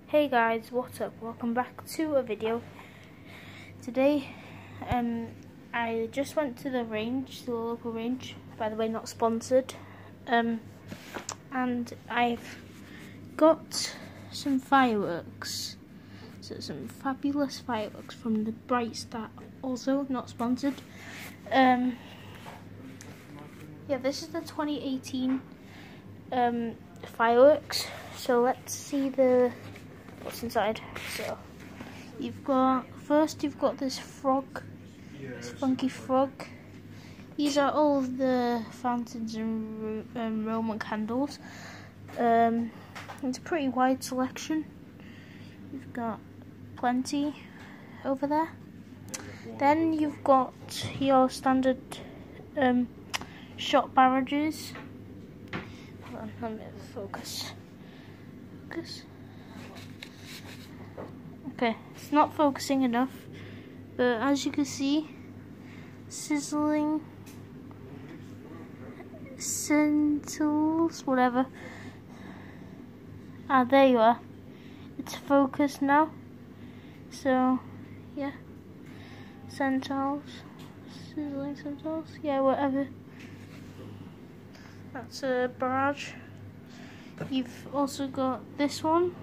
Hey guys, what's up? Welcome back to a video. Today, I just went to the range, the local range. By the way, not sponsored. And I've got some fireworks. So some fabulous fireworks from the Bright Star. Also not sponsored. Yeah, this is the 2018 fireworks. So let's see what's inside. So you've got this frog, this funky frog. These are all of the fountains and Roman candles. It's a pretty wide selection. You've got plenty over there. Then you've got your standard shot barrages. Hold on, let me focus. Okay, it's not focusing enough, but as you can see, sizzling scintillas, whatever. Ah, there you are. It's focused now. So, yeah, scintillas, sizzling scintillas, yeah, whatever. That's a barrage. You've also got this one.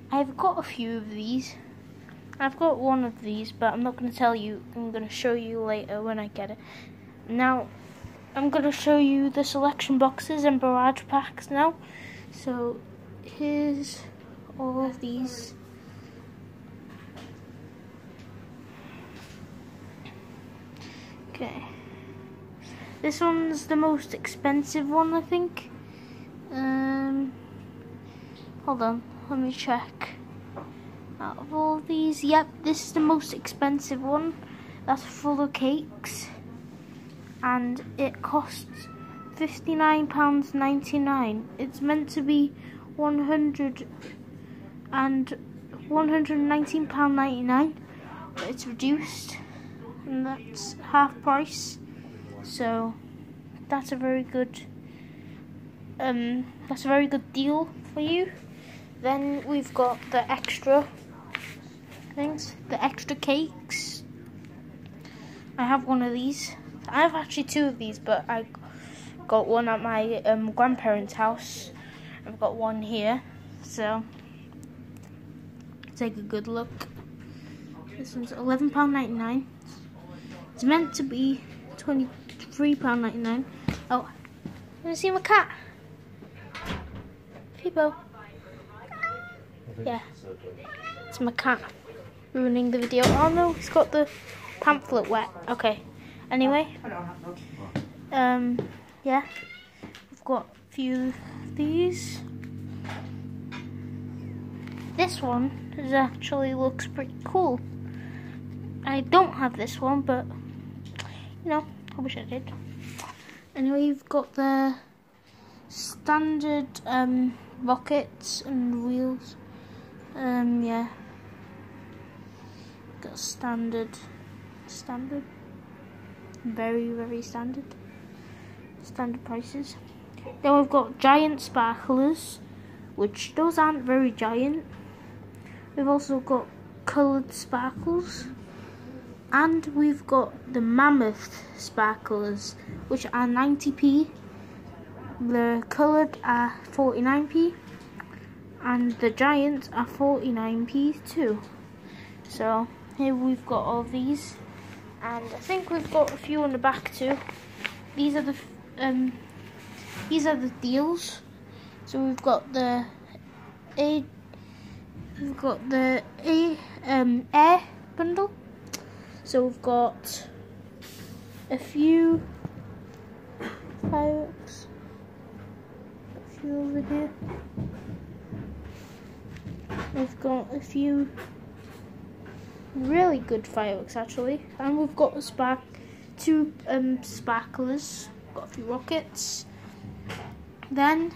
I've got a few of these. I've got one of these, but I'm not going to tell you. I'm going to show you later when I get it. Now, I'm going to show you the selection boxes and barrage packs now. So, here's all of these. Okay. This one's the most expensive one, I think. Hold on, let me check. Out of all these, yep, this is the most expensive one. That's full of cakes, and it costs £59.99. It's meant to be £119.99, but it's reduced, and that's half price. So that's a very good deal for you. Then we've got the extra things, the extra cakes. I have one of these. I have actually two of these, but I got one at my grandparents' house. I've got one here, so take a good look. This one's £11.99. It's meant to be £23.99. Oh, you see my cat? People. Yeah, it's my cat ruining the video. Oh no, he's got the pamphlet wet. Okay, anyway, yeah, we've got a few of these. This one actually looks pretty cool. I don't have this one, but you know, I wish I did. Anyway, you've got the standard rockets and wheels. Yeah, got standard, very standard prices. Then we've got giant sparklers, which those aren't very giant. We've also got coloured sparkles, and we've got the mammoth sparklers, which are 90p. The coloured are 49p. And the giants are 49p too. So here we've got all these, and I think we've got a few on the back too. These are the deals. So we've got the air bundle. So we've got a few fireworks, a few over here. We've got a few really good fireworks actually, and we've got two sparklers. Got a few rockets. Then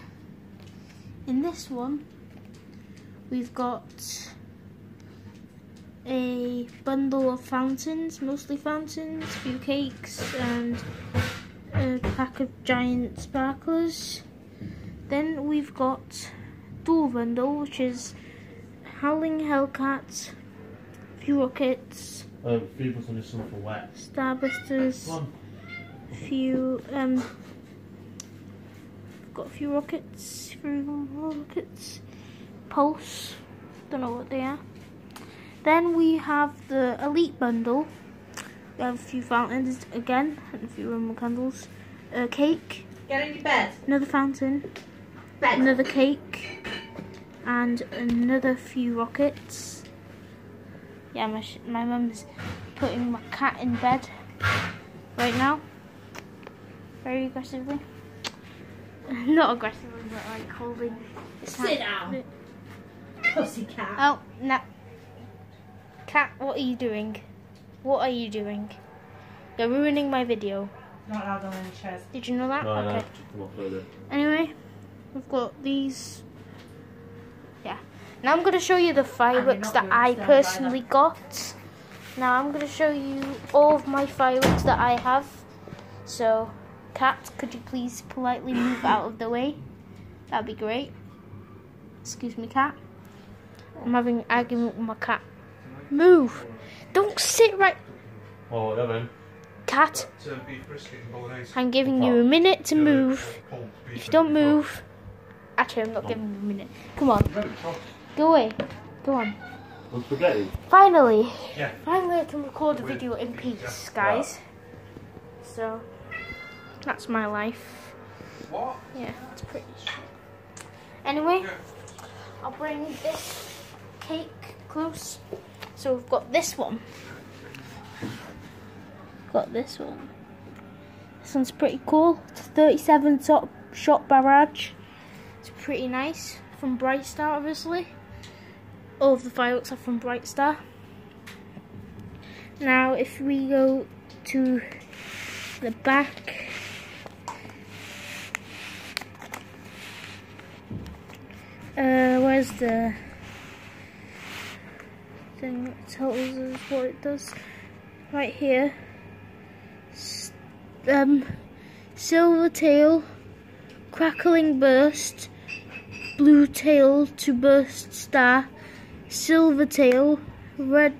in this one, we've got a bundle of fountains, mostly fountains, a few cakes, and a pack of giant sparklers. Then we've got dual bundle, which is Howling Hellcats, a few rockets, 3 buttons is something for wet. Starbusters, a few got a few rockets, Pulse, don't know what they are. Then we have the Elite bundle. We have a few fountains again, and a few Roman candles. A cake. Get in your bed. Another fountain. Bed. Another cake. And another few rockets. Yeah, my mum's putting my cat in bed right now. Very aggressively. Not aggressively, but like holding. Sit down. Pussycat. Oh, no. Cat, what are you doing? What are you doing? You're ruining my video. Not allowed on any chairs. Did you know that? No, okay. no, come on further. Anyway, we've got these. Yeah. Now I'm going to show you the fireworks that I personally got. Now I'm going to show you all of my fireworks that I have. So, Cat, could you please politely move out of the way? That'd be great. Excuse me, Cat. I'm having an argument with my cat. Move! Don't sit right. Oh, whatever. Cat, I'm giving you a minute to move. If you don't move, actually I'm not giving you a minute. Come on, go away. Go on. Finally, finally I can record a video in peace, guys. So that's my life. What? Yeah, it's pretty shit. Anyway, I'll bring this cake close. So we've got this one. Got this one. This one's pretty cool. It's a 37 shot barrage. It's pretty nice. From Bright Star, obviously. All of the fireworks are from Bright Star. Now, if we go to the back, where's the thing that tells us what it does? Right here. Silver tail, crackling burst, blue tail to burst star, silver tail, red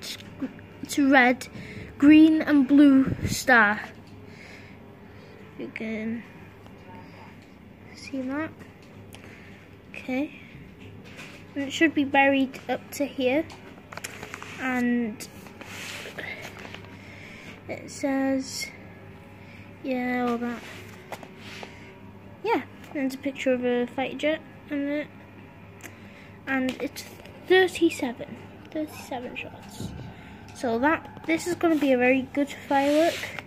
to red, green and blue star. You can see that. Okay. And it should be buried up to here. And it says, yeah, all that. Yeah, there's a picture of a fighter jet in it. And it's 37 shots. So this is going to be a very good firework.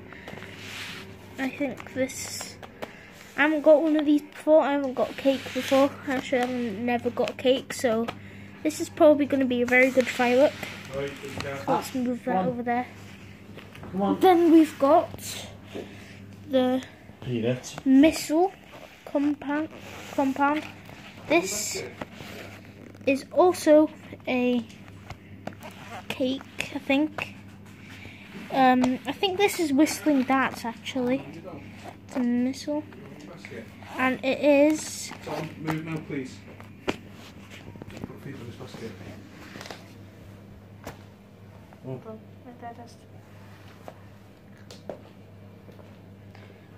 I think this, I haven't got one of these before. I haven't got cake before. Actually, I've never got cake. So this is probably going to be a very good firework. So let's move that over there. Come on. Then we've got the missile compound. This is also a cake, I think. I think this is whistling darts, actually. It's a missile. And it is... Tom, move now, please. Put feet on this basket.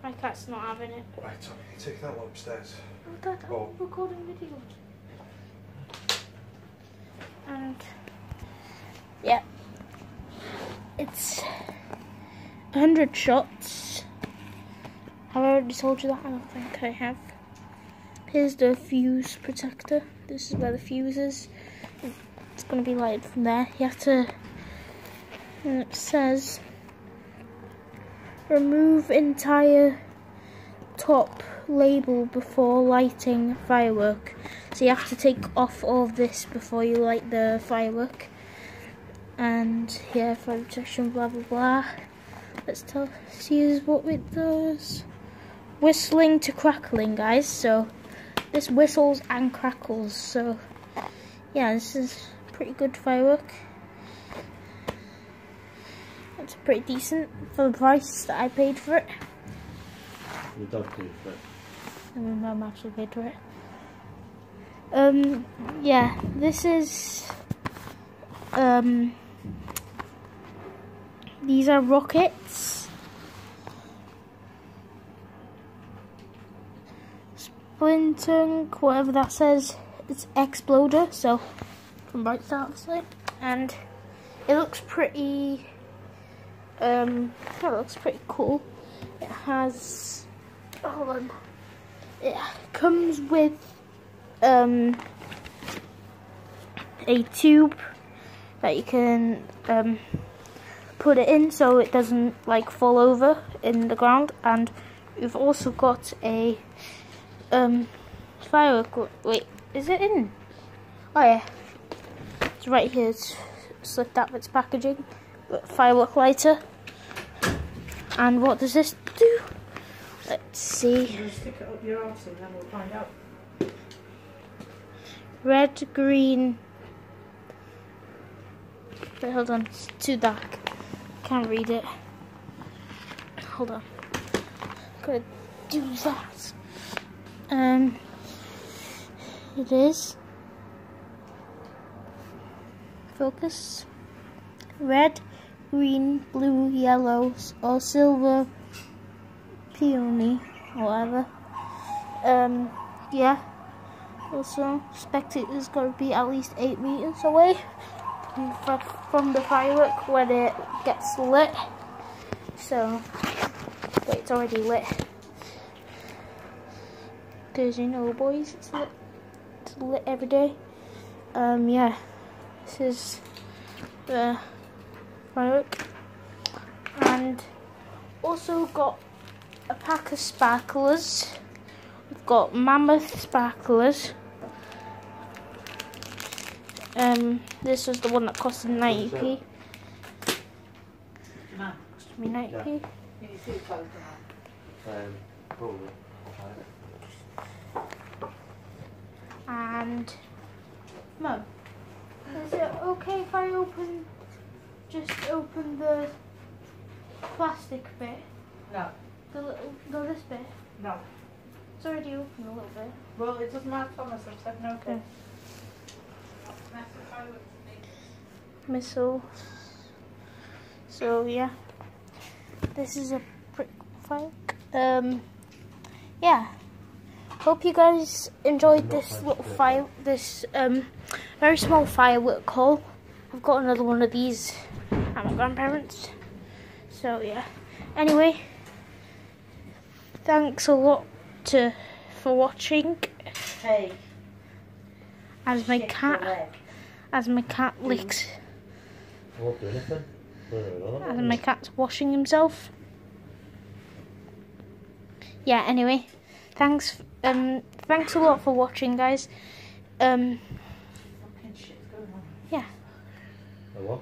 My cat's not having it. Right, Tom, you take that one upstairs. Oh, Dad, I'm recording video. And yeah, it's 100 shots. Have I already told you that? I don't think I have. Here's the fuse protector. This is where the fuse is. It's going to be lighted from there. You have to, and it says, remove entire top label before lighting firework. So you have to take off all of this before you light the firework. And yeah, fire protection, blah blah blah. Let's see what it does. Whistling to crackling, guys. So this whistles and crackles. So yeah, this is pretty good firework. It's pretty decent for the price that I paid for it. The dog paid for it. And my mum actually paid for it. Yeah, this is, these are rockets. Splinting, whatever that says, it's exploder, so from right start obviously. And it looks pretty, it looks pretty cool. It has, hold on, it comes with a tube that you can put it in so it doesn't like fall over in the ground, and we've also got a firework. Wait, is it in? Oh yeah, it's right here. It's slipped out of its packaging. But firework lighter. And what does this do? Let's see. You stick it up your arse and then we'll find out. Red, green. Wait, hold on, it's too dark. Can't read it. Hold on. Gotta do that. It is. Focus. Red, green, blue, yellow, or silver, peony, whatever. Yeah. Also, spectators got to be at least 8 meters away from the firework when it gets lit. So, wait, it's already lit. Because you know, boys, it's lit. It's lit every day. Yeah, this is the firework, and also got a pack of sparklers. We've got mammoth sparklers. This was the one that costed 90p. No. Cost me 90p. You see it closed Probably. And Mum, is it okay if I just open the plastic bit? No. This bit? No. It's already open a little bit. Well, it doesn't matter, Thomas. I've said no. Okay. Missile. So yeah, this is a pretty cool firework. Yeah. Hope you guys enjoyed this little very small firework haul. I've got another one of these at my grandparents'. So yeah. Anyway, thanks a lot for watching. Hey. As my cat licks. I won't do anything. As my cat's washing himself. Yeah. Anyway, thanks a lot for watching, guys. Fucking shit's going on. Yeah. A what?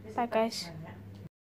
Is Bye, it guys. back then?